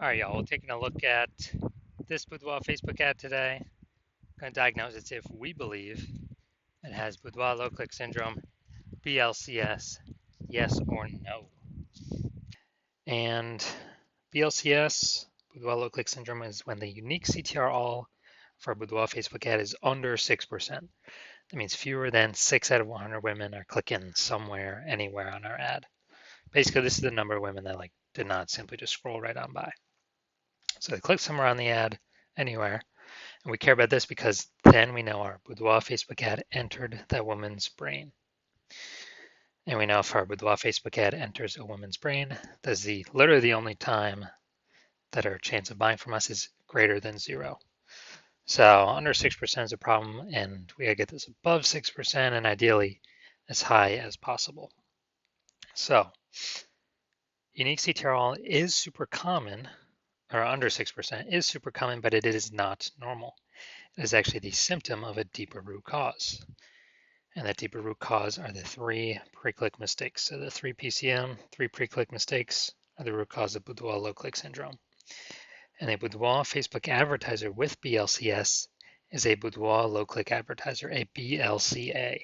All right, y'all. We're taking a look at this Boudoir Facebook ad today. Going to diagnose it if we believe it has Boudoir low click syndrome, BLCS, yes or no. And BLCS, Boudoir low click syndrome, is when the unique CTR all for a Boudoir Facebook ad is under 6%. That means fewer than 6 out of 100 women are clicking somewhere, anywhere on our ad. Basically, this is the number of women that did not simply just scroll right on by. So they click somewhere on the ad, anywhere. And we care about this because then we know our Boudoir Facebook ad entered that woman's brain. And we know if our Boudoir Facebook ad enters a woman's brain, that's literally the only time that our chance of buying from us is greater than 0. So under 6% is a problem, and we gotta get this above 6% and ideally as high as possible. So unique CTRL is super common, or under 6% is super common, but it is not normal. It is actually the symptom of a deeper root cause. And that deeper root cause are the 3 pre-click mistakes. So the 3 PCM, 3 pre-click mistakes are the root cause of Boudoir low-click syndrome. And a Boudoir Facebook advertiser with BLCS is a Boudoir low-click advertiser, a BLCA.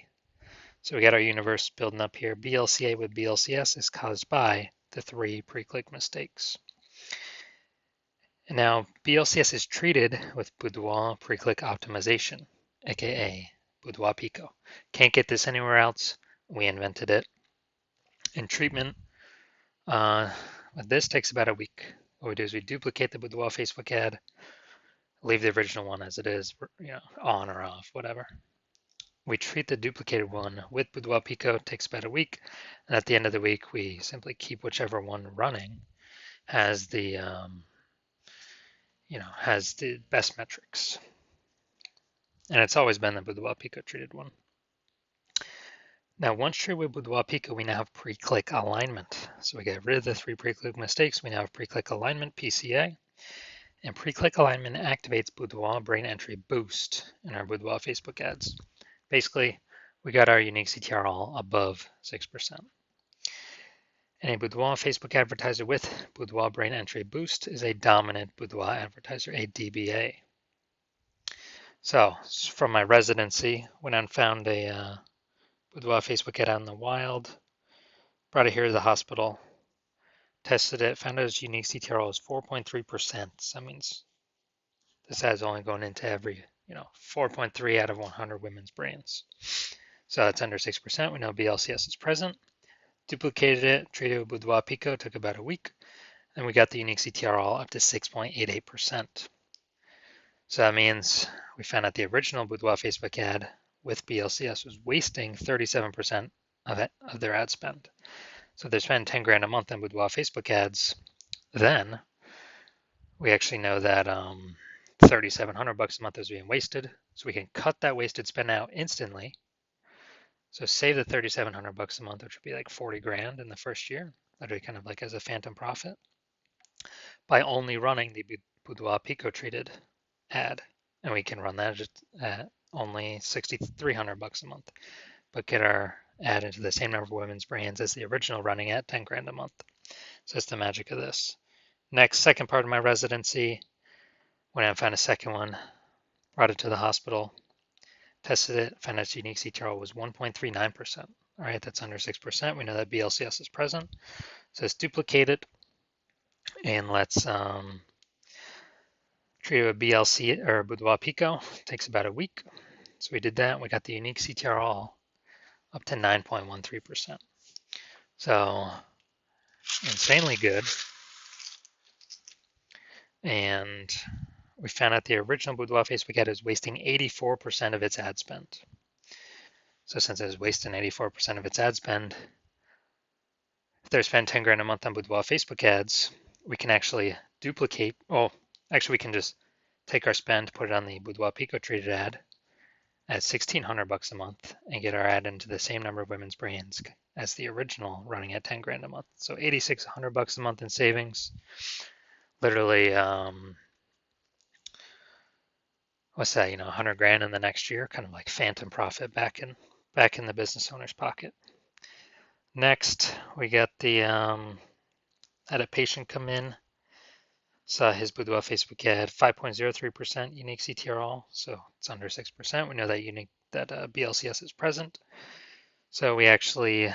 So we got our universe building up here. BLCA with BLCS is caused by the 3 pre-click mistakes. And now BLCS is treated with Boudoir pre-click optimization, aka Boudoir Pico. Can't get this anywhere else. We invented it. And treatment with this takes about a week. What we do is we duplicate the Boudoir Facebook ad, leave the original one as it is, on or off, whatever. We treat the duplicated one with Boudoir Pico. It takes about a week. And at the end of the week, we simply keep whichever one running has the best metrics. And it's always been the Boudoir Pico treated one. Now, once treated with Boudoir Pico, we now have pre-click alignment. So we get rid of the 3 pre-click mistakes. We now have pre-click alignment, PCA. And pre-click alignment activates Boudoir brain entry boost in our Boudoir Facebook ads. Basically, we got our unique CTR all above 6%. And a Boudoir Facebook advertiser with Boudoir brain entry boost is a dominant Boudoir advertiser, a DBA. So from my residency, went out and found a Boudoir Facebook ad out in the wild, brought it here to the hospital, tested it, found out its unique CTRL is 4.3%. So that means this ad is only going into every, 4.3 out of 100 women's brains. So that's under 6%. We know BLCS is present. Duplicated it, treated with Boudoir Pico, took about a week, and we got the unique CTRL up to 6.88%. So that means we found out the original Boudoir Facebook ad with BLCS was wasting 37% of their ad spend. So if they're spending 10 grand a month on Boudoir Facebook ads, then we actually know that $3,700 a month is being wasted. So we can cut that wasted spend out instantly. So save the $3,700 a month, which would be like 40 grand in the first year. That'd be kind of like as a phantom profit by only running the Boudoir Pico treated ad. And we can run that just at only $6,300 a month, but get our ad into the same number of women's brains as the original running at 10 grand a month. So that's the magic of this. Next, second part of my residency, went out and found a second one, brought it to the hospital, tested it, found its unique CTRL was 1.39%. All right, that's under 6%. We know that BLCS is present. So let's duplicate it and let's treat it with BLC or Boudoir Pico. It takes about a week. So we did that. We got the unique CTRL up to 9.13%. So insanely good. And we found out the original Boudoir Facebook ad is wasting 84% of its ad spend. So since it is wasting 84% of its ad spend, if they're spending 10 grand a month on Boudoir Facebook ads, we can actually duplicate. We can just take our spend, put it on the Boudoir Pico treated ad at $1,600 a month and get our ad into the same number of women's brains as the original running at 10 grand a month. So $8,600 a month in savings. Literally, what's that? 100 grand in the next year, kind of like phantom profit back in the business owner's pocket. Next, we got the had a patient come in So his Boudoir Facebook ad, 5.03% unique CTRL, so it's under 6%. We know that BLCS is present. So we actually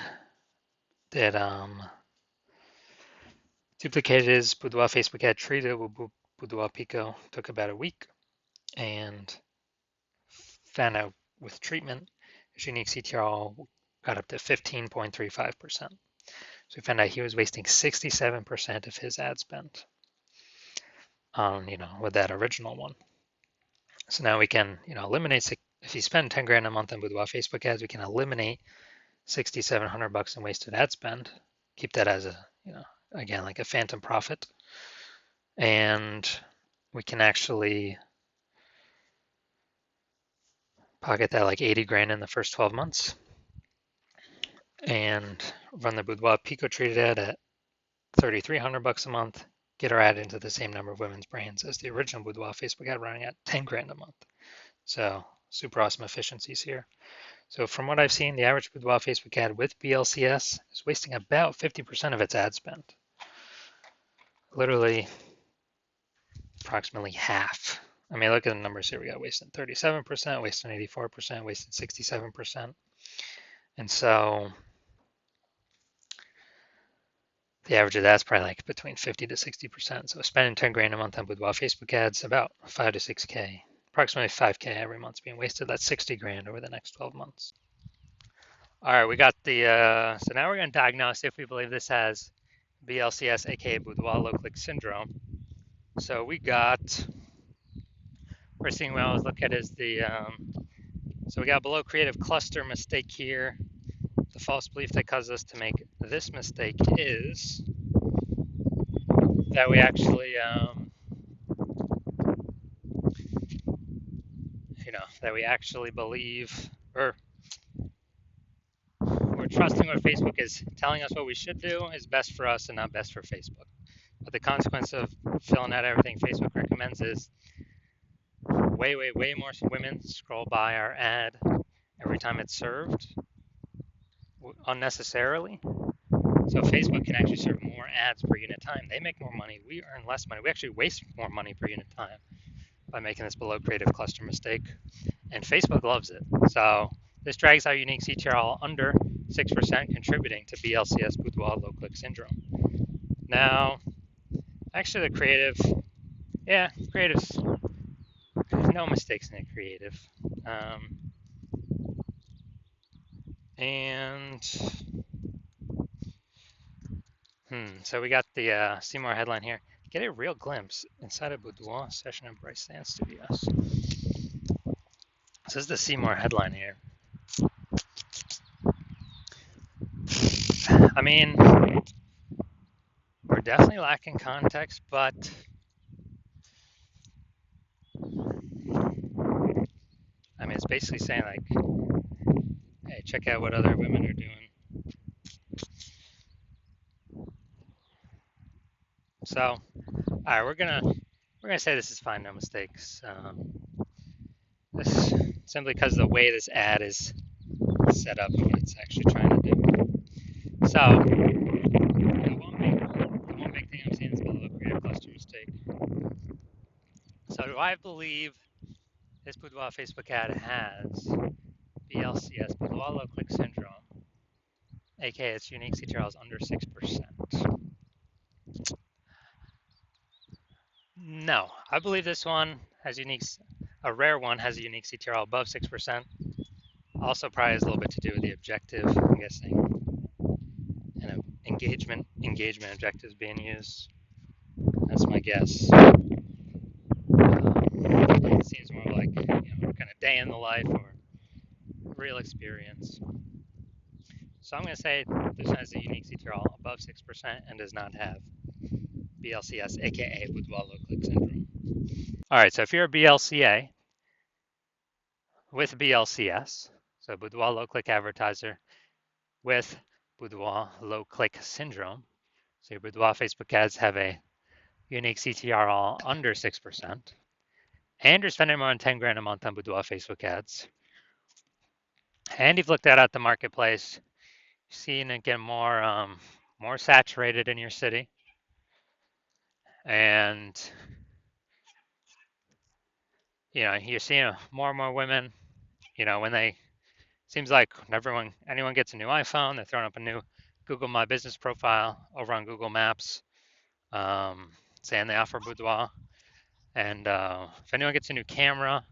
did duplicated his Boudoir Facebook ad, treated with Boudoir Pico, took about a week, and found out with treatment, his unique CTRL got up to 15.35%. So we found out he was wasting 67% of his ad spend on, with that original one. So now we can, eliminate, if you spend 10 grand a month on Boudoir Facebook ads, we can eliminate 6,700 bucks in wasted ad spend, keep that as a, again, like a phantom profit. And we can actually pocket that like 80 grand in the first 12 months and run the Boudoir Pico treated ad at 3,300 bucks a month, get our ad into the same number of women's brains as the original Boudoir Facebook ad running at 10 grand a month. So super awesome efficiencies here. So from what I've seen, the average Boudoir Facebook ad with BLCS is wasting about 50% of its ad spend. Literally approximately half. I mean, look at the numbers here. We got wasted 37%, wasted 84%, wasted 67%. And so the average of that's probably like between 50 to 60%. So spending 10 grand a month on Boudoir Facebook ads, about 5 to 6K, approximately 5K every month being wasted. That's 60 grand over the next 12 months. All right, we got so now we're going to diagnose if we believe this has BLCS, aka Boudoir low click syndrome. So we got, first thing we always look at is so we got below creative cluster mistake here. The false belief that causes us to make this mistake is that we actually, that we actually believe, or we're trusting what Facebook is telling us what we should do is best for us and not best for Facebook. But the consequence of filling out everything Facebook recommends is way more women scroll by our ad every time it's served unnecessarily. So Facebook can actually serve more ads per unit time. They make more money. We earn less money. We actually waste more money per unit time by making this below creative cluster mistake. And Facebook loves it. So this drags our unique CTRL under 6%, contributing to BLCS Boudoir low click syndrome. Now, actually the creative's there's no mistakes in the creative. So we got the Seymour headline here. Get a real glimpse inside a Boudoir session at Bryce Dance Studios. This is the Seymour headline here. I mean, we're definitely lacking context, but I mean, it's basically saying like, hey, check out what other women are doing. So, all right, we're gonna say this is fine, no mistakes. This simply because of the way this ad is set up and what it's actually trying to do. So, the one big thing I'm seeing is below creative cluster mistake. So, do I believe this Boudoir Facebook ad has BLCS, Boudoir low click syndrome, aka its unique CTRL is under 6%? No, I believe this one has a rare one has a unique CTRL above 6%. Also probably has a little bit to do with the objective, I'm guessing, and engagement objectives being used. That's my guess. It seems more like, kind of day in the life or real experience. So I'm going to say this has a unique CTRL above 6% and does not have BLCS, aka Boudoir low click syndrome. All right, so if you're a BLCA with BLCS, so Boudoir low click advertiser with Boudoir low click syndrome, so your Boudoir Facebook ads have a unique CTRL under 6%, and you're spending more than 10 grand a month on Boudoir Facebook ads, and you've looked out at the marketplace, seen it get more saturated in your city, And you're seeing more and more women. When they seems like anyone gets a new iPhone, they're throwing up a new Google My Business profile over on Google Maps, saying they offer boudoir. And if anyone gets a new camera,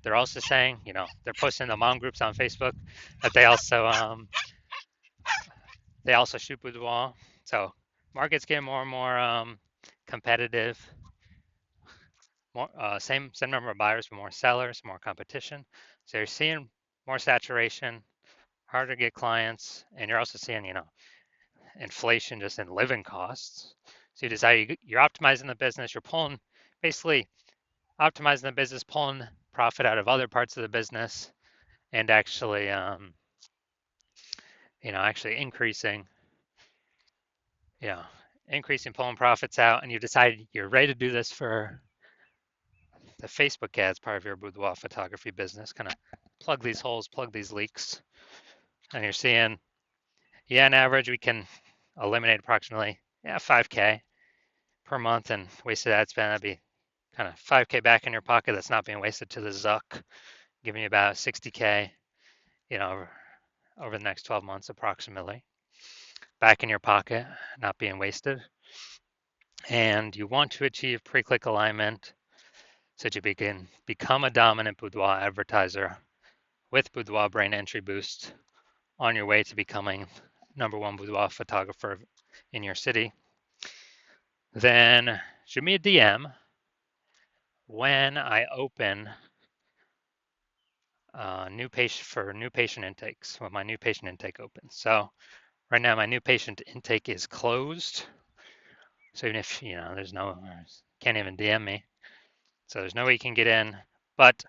they're also saying, they're posting in the mom groups on Facebook that they also shoot boudoir. So market's getting more and more competitive. More same number of buyers, but more sellers, more competition. So you're seeing more saturation, harder to get clients, and you're also seeing, inflation just in living costs. So you decide you're optimizing the business, you're basically optimizing the business, pulling profit out of other parts of the business, and actually you know, increasing pulling profits out, and you decide you're ready to do this for the Facebook ads part of your boudoir photography business, kind of plug these holes, plug these leaks, and you're seeing, on average, we can eliminate approximately 5K per month and wasted ad spend. That'd be kind of 5K back in your pocket that's not being wasted to the Zuck, giving you about 60K, over the next 12 months approximately, back in your pocket, not being wasted. And you want to achieve pre-click alignment so that you can become a dominant boudoir advertiser with Boudoir Brain Entry Boost on your way to becoming #1 boudoir photographer in your city. Then shoot me a DM when I open new patient intakes, when my new patient intake opens. So right now my new patient intake is closed. So even if there's can't even DM me. So there's no way you can get in. But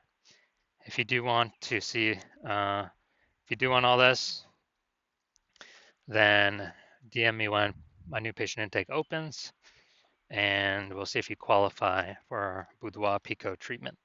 if you do want to see, if you do want all this, then DM me when my new patient intake opens, and we'll see if you qualify for our Boudoir Pico treatment.